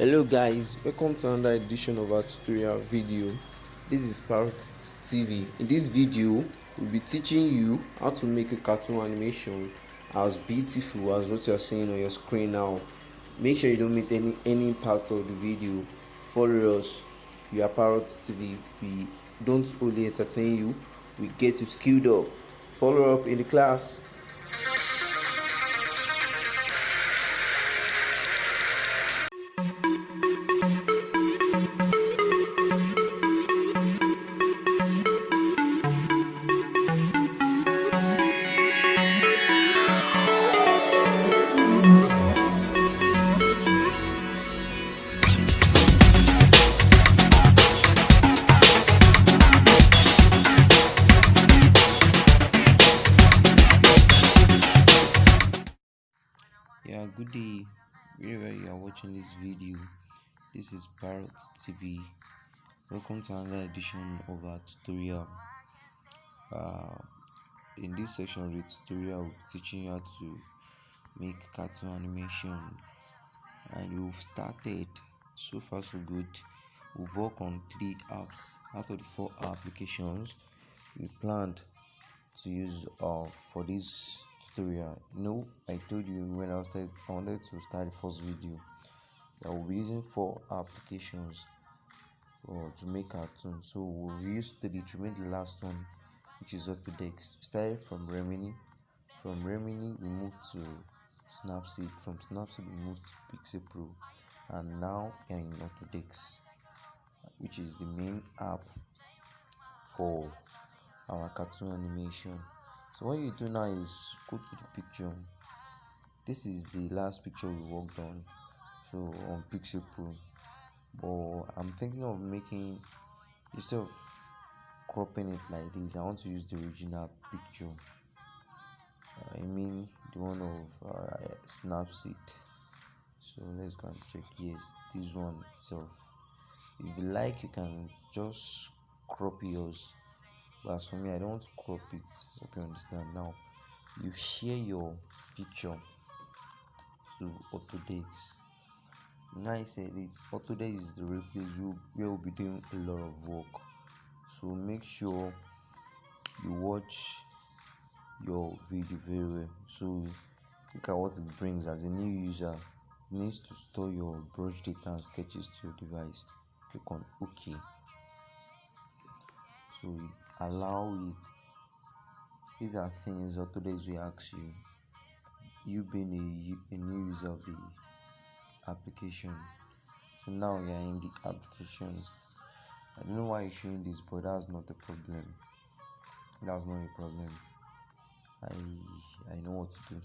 Hello guys, welcome to another edition of our tutorial video. This is Parrot TV. In this video, we'll be teaching you how to make a cartoon animation as beautiful as what you are seeing on your screen now. Make sure you don't miss any part of the video. Follow us. We are Parrot TV. We don't only entertain you, we get you skilled up. Follow up in the class. Yeah, good day wherever you are watching this video. This is Parrot TV. Welcome to another edition of our tutorial. uh, in this section of the tutorial, we'll be teaching you how to make cartoon animation, and we've started. So far so good. We've worked on 3 apps out of the 4 applications we planned to use for this tutorial. I told you when I wanted to start the first video that we'll be using 4 applications to make cartoons. So we'll use 3 to make the last one, which is Autodex. We started from Remini. From Remini we moved to Snapseed. From Snapseed we moved to Pixel Pro, and now we are in Autodex, which is the main app for our cartoon animation. So what you do now is go to the picture. This is the last picture we worked on, so on Pixel Pro. But I'm thinking of making, instead of cropping it like this, I want to use the original picture. I mean the one of Snapseed. So let's go and check. Yes, this one itself. If you like, you can just crop yours, but as for me, I don't want to crop it. Hope you understand. Now you share your picture to Autodex. Now I said it, Autodex is the real place where we'll be doing a lot of work. So make sure you watch your video very well. So look at what it brings. As a new user, you need to store your brush data and sketches to your device. Click on OK. So allow it. These are things Autodex will ask you. You being a new user of the application. So now we are in the application. I don't know why you're showing this, but that's not a problem. That's not a problem. I know what to do.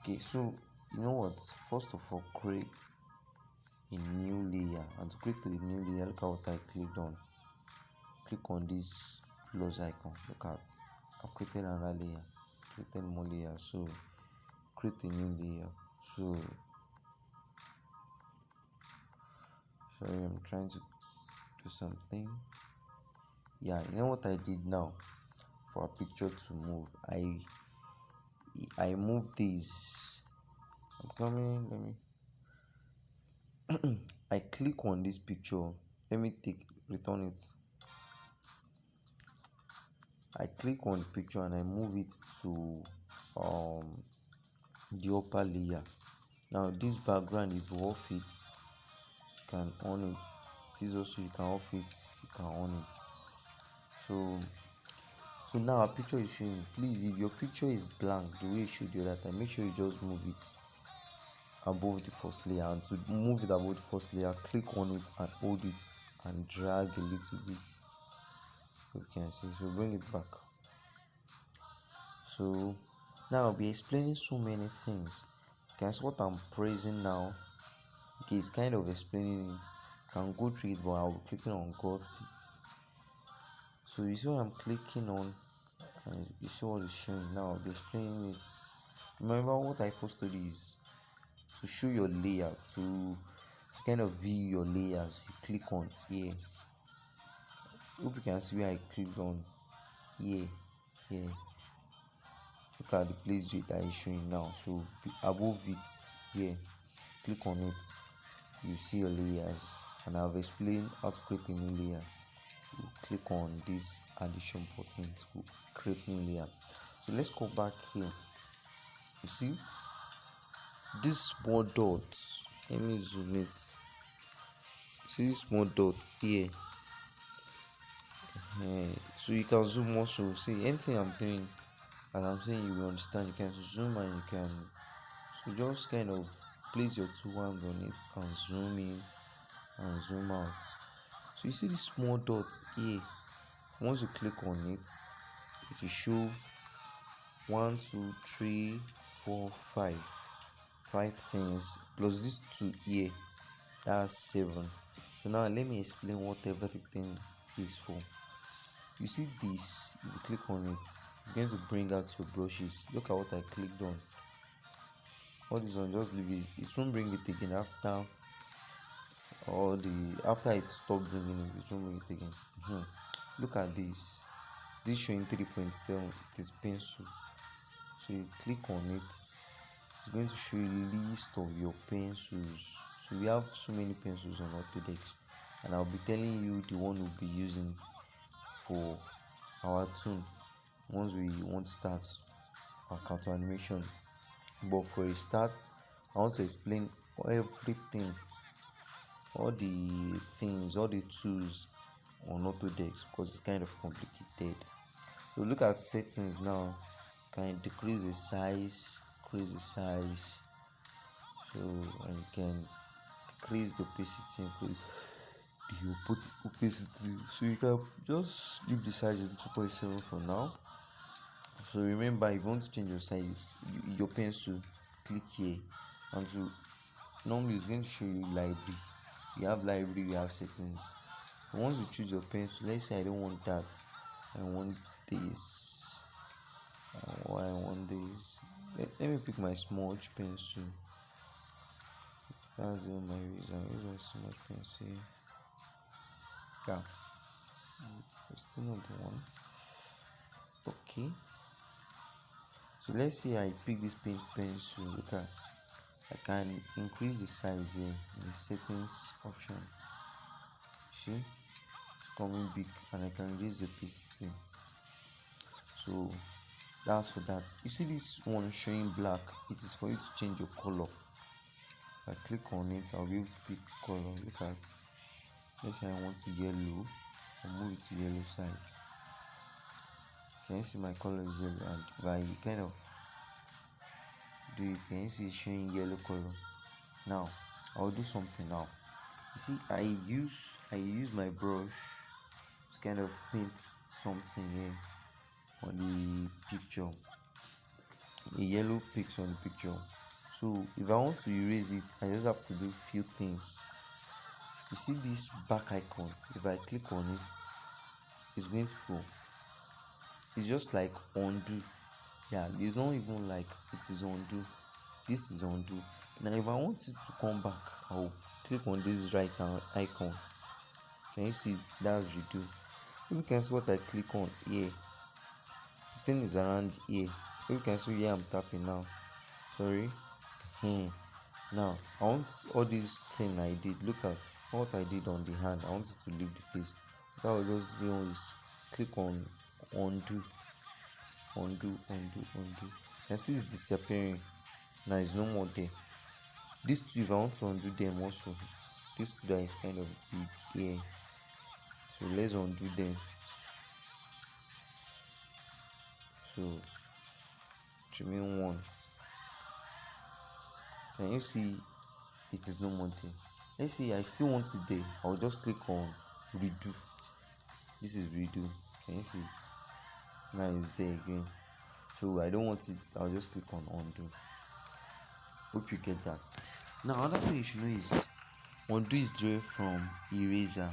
Okay, so you know what? First of all, create a new layer. And to create a new layer, look at what I clicked on. Click on this plus icon. Look at, I've created another layer. Created more layers. So create a new layer. So sorry, I'm trying to do something. Yeah, you know what I did now? For a picture to move, I moved this. I'm coming. Let me I click on this picture. Let me return it. I click on the picture and I move it to the upper layer. Now this background, if you off it, you can on it. This also, you can off it, you can on it. So now our picture is showing. Please, if your picture is blank the way it showed the other time, make sure you just move it above the first layer. And to move it above the first layer, click on it and hold it and drag a little bit. You can see. So bring it back. So now I'll be explaining so many things. Guys, what I'm praising now, okay, it's kind of explaining it. You can go through it, but I'll be clicking on got it. So you see what I'm clicking on, and you see what it's showing. Now I'll be explaining it. Remember what I first told you is to show your layer, to kind of view your layers. You click on here. Hope you can see where I clicked on here. Look at the place that is showing now. So above it here, click on it. you see your layers, and I've explained how to create a new layer. You click on this addition button to create new layer. So let's go back here. You see this small dot, let me zoom it. See this small dot here. So you can zoom also. See anything I'm doing, as I'm saying, you will understand. You can zoom and you can, so just kind of place your two hands on it and zoom in and zoom out. So you see this small dot here. Once you click on it, it will show 1 2 3 4 5 things plus this 2 here. That's 7. So now let me explain what everything is for. You see this, if you click on it, it's going to bring out your brushes. Look at what I clicked on. All this one, just leave it. It won't bring it again after after it stopped bringing it. It won't bring it again. Look at this. This showing 3.7. It is pencil. So you click on it. It's going to show you a list of your pencils. So we have so many pencils on Autodesk, and I'll be telling you the one we'll be using for our tool once we want to start our cartoon animation. But for a start, I want to explain everything, all the things, all the tools on Autodesk, because it's kind of complicated. So look at settings now. Can decrease the size, increase the size. So and you can decrease the opacity, increase the opacity. So you can just leave the size in 2.7 for now. So remember, if you want to change your size, your pencil, click here, and to normally it's going to show you library. You have library, you have settings. But once you choose your pencil, let's say I don't want that, I want this, or I want this. Let me pick my smudge pencil. That's my reason. I use my smudge pencil. Yeah, it's still not the one. Okay. So let's say I pick this paint pencil. Look at, I can increase the size here in the settings option. See, it's coming big, and I can reduce the opacity. So that's for that. You see this one showing black, it is for you to change your color. If I click on it, I'll be able to pick color. Look at, let's say I want yellow, I'll move it to yellow side. Can you see my color is yellow? And if I kind of do it, can you see it's showing yellow color? Now I'll do something now. You see, I use my brush to kind of paint something here on the picture, a yellow picture on the picture. So if I want to erase it, I just have to do few things. You see this back icon, if I click on it, it's going to go. It's just like undo. Yeah, it's not even like it is undo. This is undo. Now if I want it to come back, I'll click on this right hand icon. Can you see it? That's redo. You can see what I click on here. The thing is around here. You can see here I'm tapping now. Sorry. Now I want all this thing I did. Look at what I did on the hand. I want it to leave the place. What I was just doing is click on undo. And see it's disappearing. Now it's no more there. These two, if I want to undo them also, this two that is kind of big here. So let's undo them. So remain one. Can you see it is no more there? Let's see I still want it there. I'll just click on redo. This is redo. Can you see it? Now it's there again. So I don't want it, I'll just click on undo. Hope you get that. Now another thing you should know is undo is derived from eraser.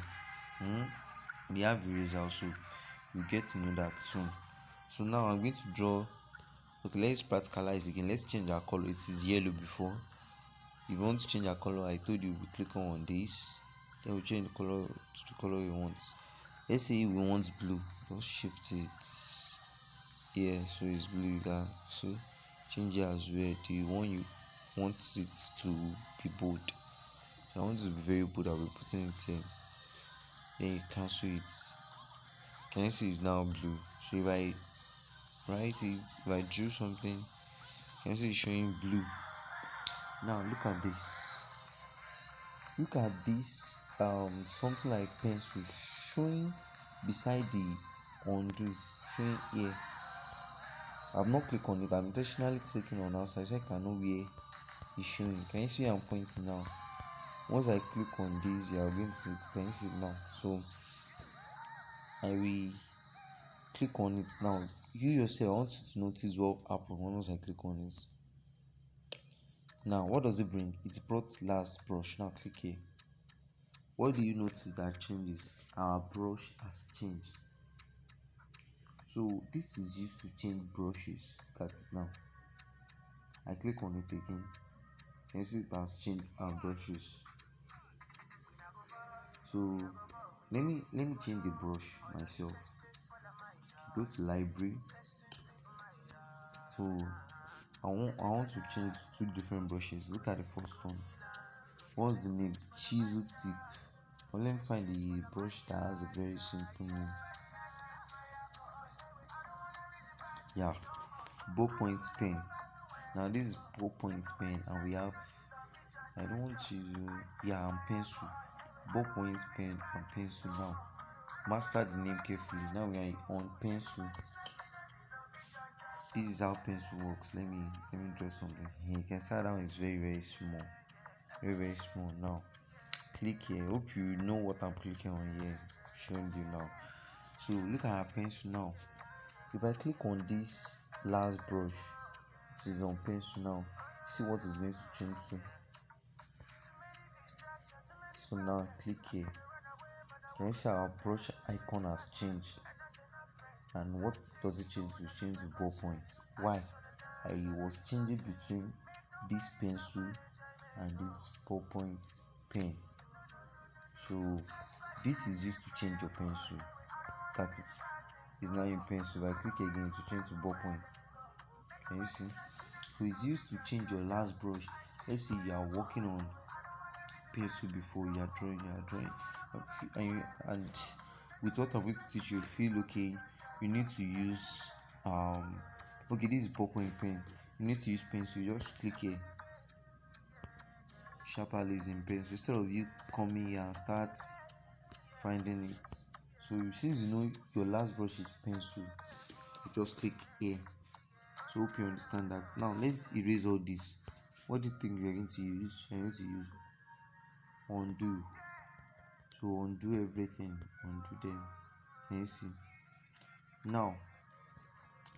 We have eraser also. You get to know that soon. So now I'm going to draw. Okay, let's practicalize again. Let's change our color. It is yellow before. If you want to change our color, I told you we click on this, then we change the color to the color we want. Let's say we want blue. Just shift it. Yeah, so it's blue. You can see, change it as well. The one you want it to be bold. I want to be very bold. I'll be putting it here. Then you cancel it. Can you see it's now blue? So if I write it, if I drew something, can you see it's showing blue? Now look at this. Look at this. Something like pencil showing beside the undo, showing here. I've not clicked on it. I'm intentionally clicking on outside so I can know where it's showing. Can you see I'm pointing now? Once I click on this, you are going to see it. Can you see it now? So I will click on it now. You yourself, I want you to notice what happened once I click on it. Now, what does it bring? It brought last brush. Now click here. What do you notice that changes? Our brush has changed. So this is used to change brushes. Look at it now. I click on it again. Can you see it has changed our brushes? So let me change the brush myself. Go to library. So I want to change to two different brushes. Look at the first one. What's the name? Chisel tip. Well, let me find the brush that has a very simple name. Yeah, ballpoint pen. Now this is ballpoint pen, and we have, I don't want to, yeah, and pencil. Ballpoint pen and pencil. Now master the name carefully. Now we are on pencil. This is how pencil works. Let me draw something here. You can see that one is very small, very small. Now click here. Hope you know what I'm clicking on here, showing you now. So look at our pencil now. If I click on this last brush, it is on pencil now. See what is going to change to. So now click here. Can you see our brush icon has changed? And what does it change to? Change to ballpoint. Why? I was changing between this pencil and this ballpoint pen. So this is used to change your pencil. Look at it. It's now in pencil. If I click again to change to ballpoint. Can you see? So it's used to change your last brush. Let's say you are working on pencil before, you are drawing, and with what I'm going to teach you, feel okay. You need to use okay, this is ballpoint pen. You need to use pencil. Just click here, sharper in pencil, instead of you coming here and start finding it. So since you know your last brush is pencil, you just click here. So hope you understand that. Now let's erase all this. What do you think you're going to use? You're going to use undo. So undo everything, undo them. Can you see? Now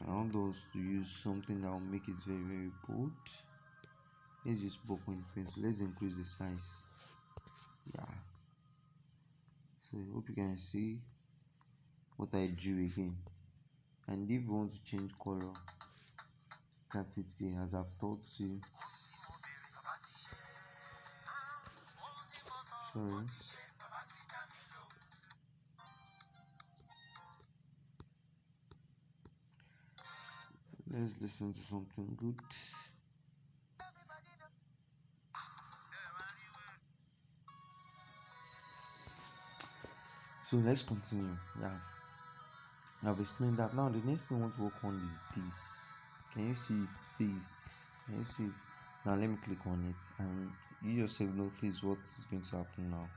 I want us to use something that will make it very bold. Let's use ballpoint pencil. Let's increase the size. Yeah. So I hope you can see what I drew again. And if you want to change color, cut it here as I've taught you. Sorry. Let's listen to something good. So let's continue. Yeah. I've explained that. Now the next thing I want to work on is this. Can you see it? This. Can you see it? Now let me click on it, and you yourself notice what is going to happen now.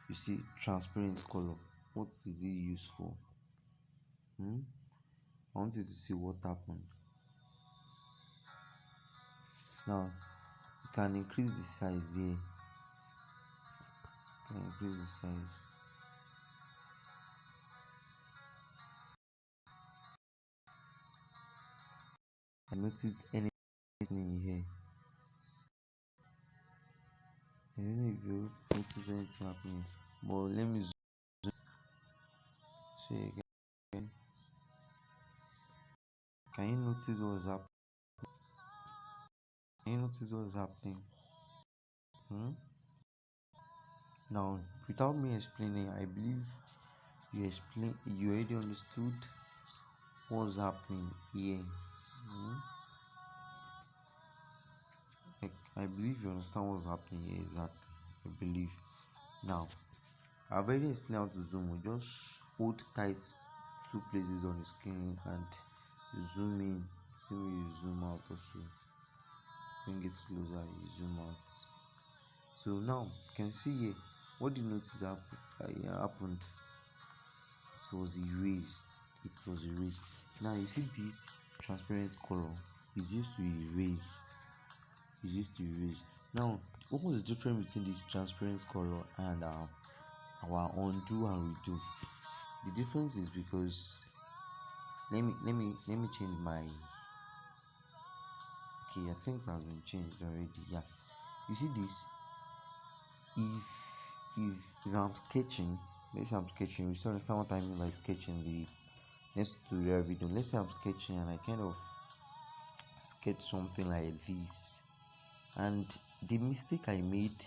You see transparent color. What is it used for? I want you to see what happened. Now you can increase the size here. You can increase the size. I notice anything in here. I don't know if you notice anything happening, but let me zoom. So again, can you notice what is happening? Can you notice what is happening? Now, without me explaining, I believe you already understood what's happening here. I believe you understand what's happening here exactly. I believe. Now, I've already explained how to zoom. Just hold tight two places on the screen and you zoom in. See where you zoom out also. Bring it closer, you zoom out. So now you can see here what do you notice happened. It was erased. Now you see this transparent color is used to erase. Now, what was the difference between this transparent color and our undo and redo? The difference is because let me change my. Okay, I think it has been changed already. Yeah, you see this. If I'm sketching, let's say I'm sketching. You still understand what I mean by sketching? The next tutorial video. Let's say I'm sketching and I kind of sketch something like this, and the mistake I made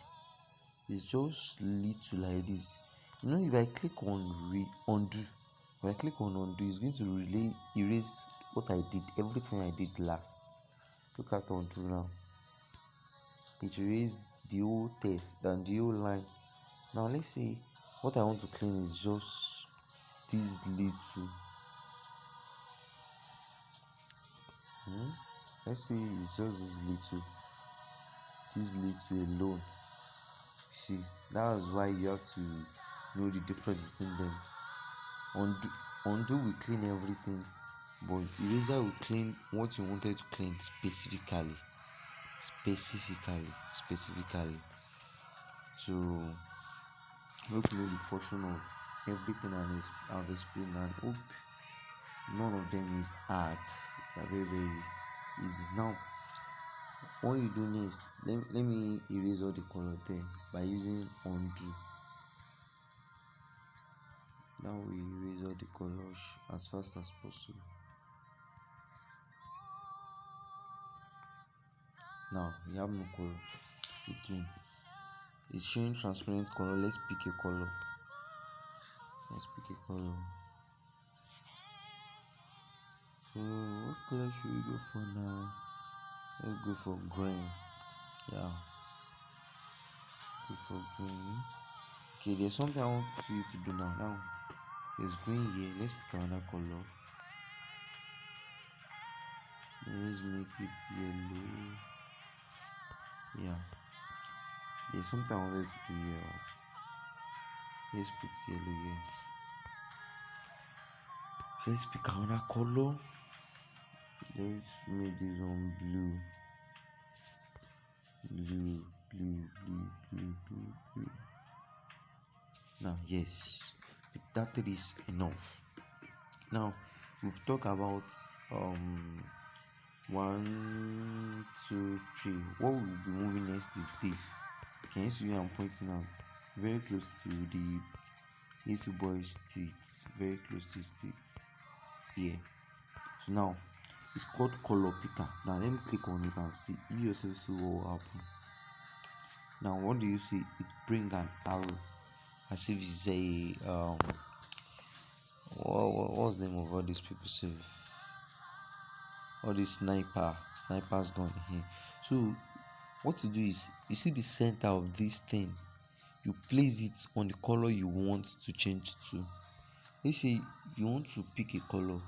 is just little like this. You know, if I click on undo, it's going to erase what I did, everything I did last. Look at undo now. It erased the whole text and the whole line. Now let's say what I want to clean is just this little. Let's say it's just this little alone. See, that's why you have to know the difference between them. Undo will clean everything, but eraser will clean what you wanted to clean specifically. So hope you know the portion of everything I've explained, and hope none of them is hard. They are very, very easy. Now, what you do next, let me erase all the color there by using undo. Now we erase all the colors as fast as possible. Now we have no color again. It's showing transparent color. Let's pick a color. So what color should we go for now? Let's go for green. Yeah, go for green. Okay, there's something I want you to do now. Now there's green here. Let's pick another color. Let's make it yellow. Yeah, there's something I wanted to do here. Let's put yellow here. Let's pick another color. Let's make this one blue. Now yes, that is enough. Now we've talked about 1, 2, 3. What we'll be moving next is this. Can you see where I'm pointing out? Very close to the little boy's teeth. Very close to his teeth. Here. So now it's called color picker. Now let me click on it and see. You yourself see what will happen. Now what do you see? It bring an arrow as if it's a what's the name of all these people say? All these snipers gone here. So what to do is, you see the center of this thing, you place it on the color you want to change to. Let's say you want to pick a color,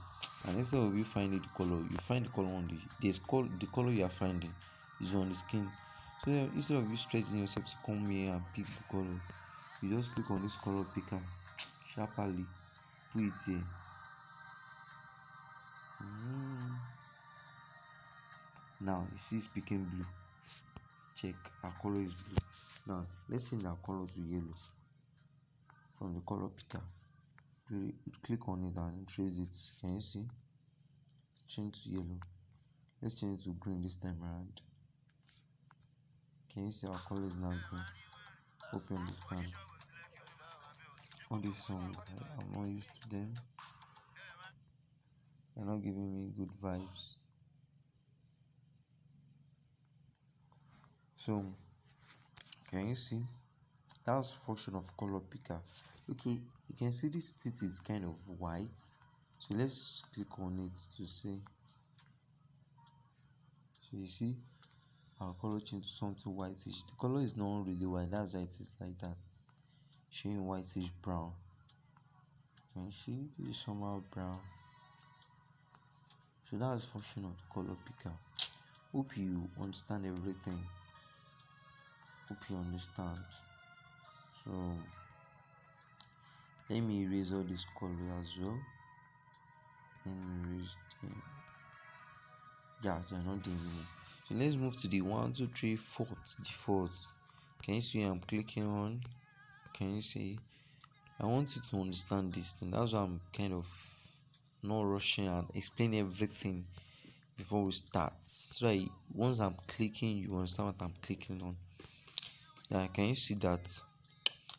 and instead of you finding the color, you find the color on the color you are finding is on the skin. So instead of you stressing yourself to come here and pick the color, you just click on this color picker sharply, put it here. Now you see it's picking blue. Check, our color is blue. Now let's change our color to yellow from the color picker. You click on it and trace it. Can you see? It's changed to yellow. Let's change it to green this time around. Can you see our color is now green? Hope you understand. All these songs, I'm not used to them. They're not giving me good vibes. So can you see? That's function of color picker. Okay, you can see this teeth is kind of white. So let's click on it to see. So you see, I'll color change to something whitish. The color is not really white, that's why it is like that, showing whitish brown. Can you see? This is somehow brown. So that's the function of the color picker. Hope you understand everything. Hope you understand. So let me erase all this color as well. Let me erase them. Yeah, they're not there anymore. So let's move to the 1, 2, 3, 4th default. Can you see I'm clicking on? Can you see? I want you to understand this thing. That's why I'm kind of not rushing and explain everything before we start. So once I'm clicking, you understand what I'm clicking on. Yeah, can you see that?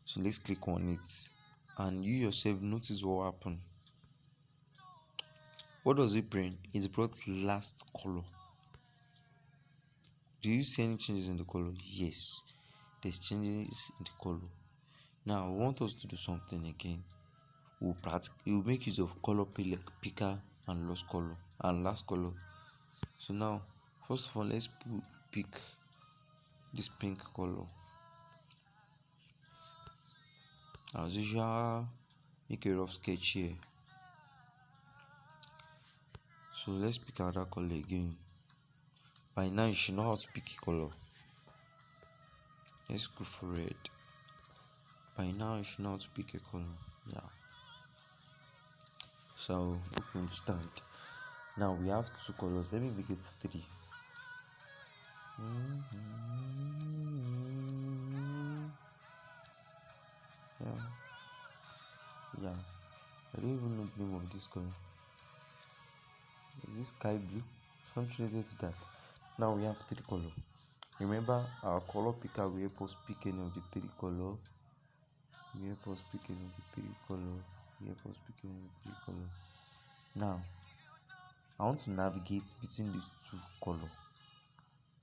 So let's click on it, and you yourself notice what happened. What does it bring? It brought last color. Do you see any changes in the color? Yes, there's changes in the color. Now I want us to do something again. We'll make use of color picker and last color. So now, first of all, let's pick this pink color. As usual, make a rough sketch here. So let's pick another color again. By now you should know how to pick a color. Let's go for red. By now you should know how to pick a color. Yeah. So hope you understand. Now we have 2 colors. Let me make it 3. Yeah. I don't even know the name of this color. Is this sky blue? Something related to that. Now we have 3 colors. Remember, our color picker will help us pick any of the 3 colors. Now, I want to navigate between these 2 colors.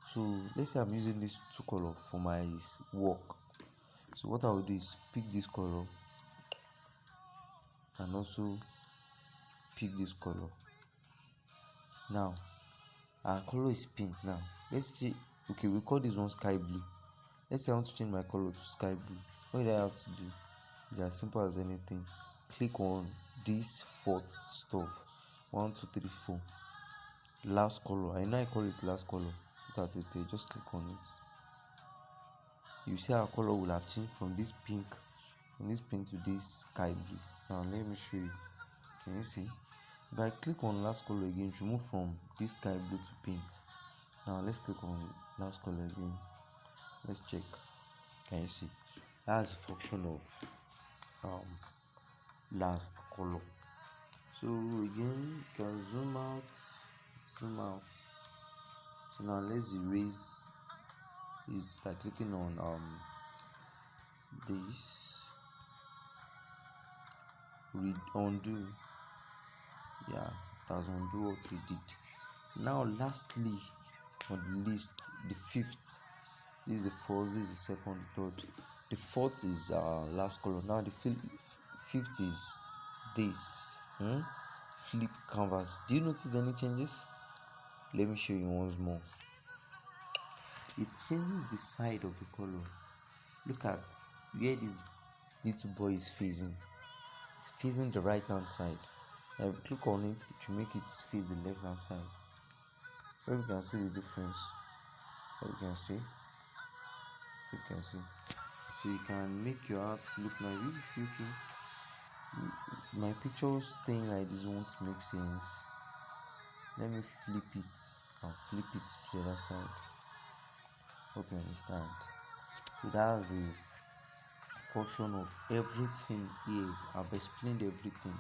So let's say I'm using these 2 colors for my work. So what I will do is pick this color and also pick this color. Now our color is pink. Now let's see. Okay, we call this one sky blue. Let's say I want to change my color to sky blue. What do I have to do? It's as simple as anything. Click on this 4th stuff. 1, 2, 3, 4. Last color. I know I call it last color. Look at it here. Just click on it. You see our color will have changed from this pink to this sky blue. Now let me show you. Can you see? If I click on last color again, it will move from this sky blue to pink. Now let's click on last color again. Let's check. Can you see? That's the function of last color. So again, you can zoom out. So now let's erase it by clicking on this. Undo. Yeah, it has undo what we did. Now lastly on the list, the 5th. This is the 1st, this is the 2nd, the 3rd. The 4th is last color. Now the 5th is this. Flip canvas. Do you notice any changes? Let me show you once more. It changes the side of the color. Look at where this little boy is facing. It's facing the right hand side. Now if you click on it, it will make it face the left hand side. Where you can see the difference. You can see. So you can make your art look nice. If you can, my picture staying like this won't make sense. Let me flip it and flip it to the other side. Hope you understand. So that's the function of everything here. I've explained everything.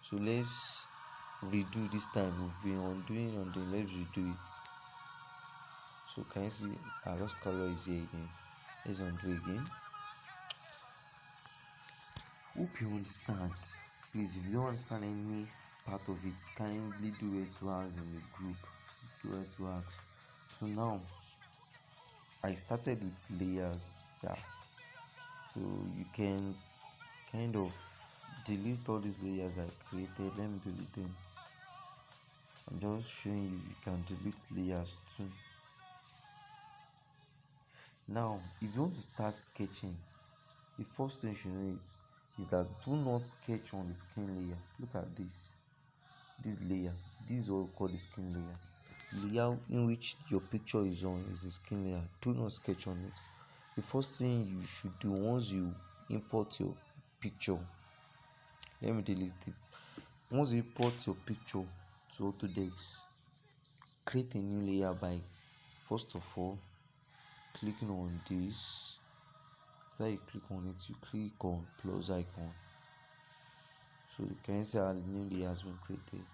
So let's redo this time. We've been undoing, let's redo it. So can you see our lost color is here again? Let's undo again. Hope you understand. Please, if you don't understand any part of it, kindly do it to us in the group. So now I started with layers. Yeah. So you can kind of delete all these layers I created. Let me delete them. I'm just showing you can delete layers too. Now if you want to start sketching, the first thing you should know is that do not sketch on the skin layer. Look at this layer. This is what we call the skin layer. The layer in which your picture is on is the skin layer. Do not sketch on it. The first thing you should do once you import your picture, let me delete it. Once you import your picture to Autodesk, create a new layer by first of all clicking on this. After you click on it, you click on plus icon. So you can see how the new layer has been created.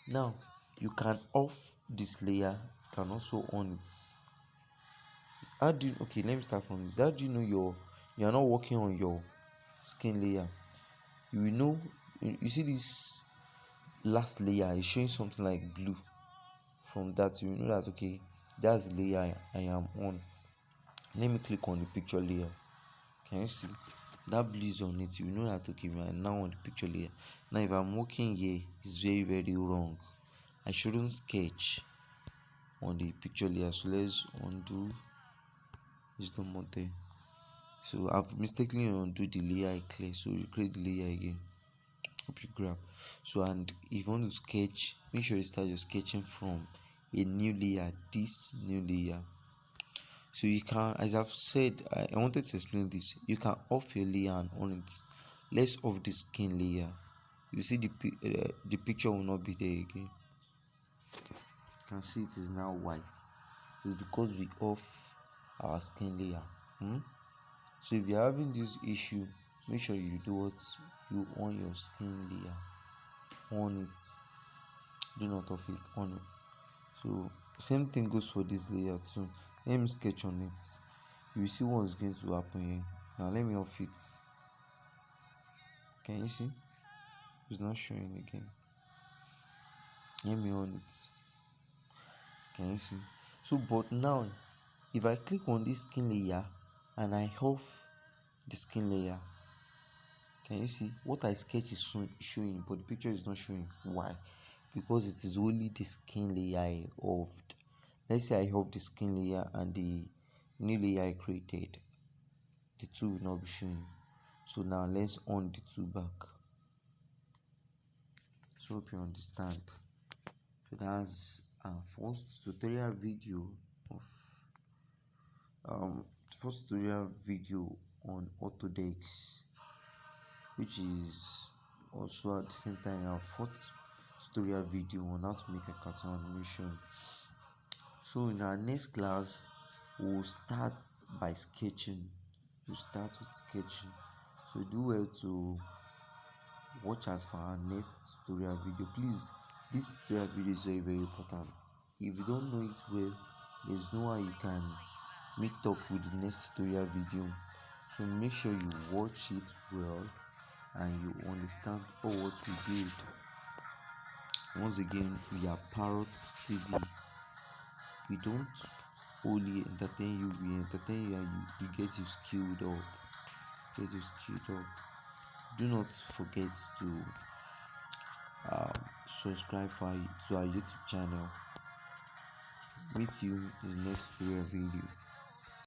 Now you can off this layer, you can also on it. How do you, okay, let me start from this. How do you know you are not working on your skin layer? You will know, you see this last layer is showing something like blue. From that you will know that okay, that's the layer I am on. Let me click on the picture layer. Can you see that blue is on it? You know that okay, we are now on the picture layer. Now if I'm working here, it's very wrong. I shouldn't sketch on the picture layer, so let's undo. It's no more there. So I've mistakenly undo the layer I clear, so you create the layer again. Hope you grab. So and if you want to sketch, make sure you start your sketching from a new layer, this new layer. So you can, as I've said, I wanted to explain this. You can off your layer and on it. Let's off the skin layer. You see the picture will not be there again. You can see it is now white. It is because we off our skin layer. So if you're having this issue, make sure you do what you on your skin layer. On it. Do not off it, on it. So same thing goes for this layer too. Let me sketch on it. You will see what's going to happen here. Now let me off it. Can you see? It's not showing again. Let me on it. Can you see? So but now if I click on this skin layer and I off the skin layer, can you see what I sketch is showing, but the picture is not showing? Why? Because it is only the skin layer I offed. Let's say I off the skin layer and the new layer I created, the two will not be showing. So now let's on the two back. So hope you understand. So that's first tutorial video of on Autodesk, which is also at the same time our fourth tutorial video on how to make a cartoon animation. So in our next class we'll start by sketching. We'll start with sketching. So do well to watch us for our next tutorial video. Please, this tutorial video is very important. If you don't know it well, there's no way you can meet up with the next tutorial video. So make sure you watch it well and you understand all what we did. Once again, we are Parrot TV. We don't only entertain you, we entertain you and you get you skilled up. Do not forget to subscribe to our YouTube channel. Meet you in the next tutorial video.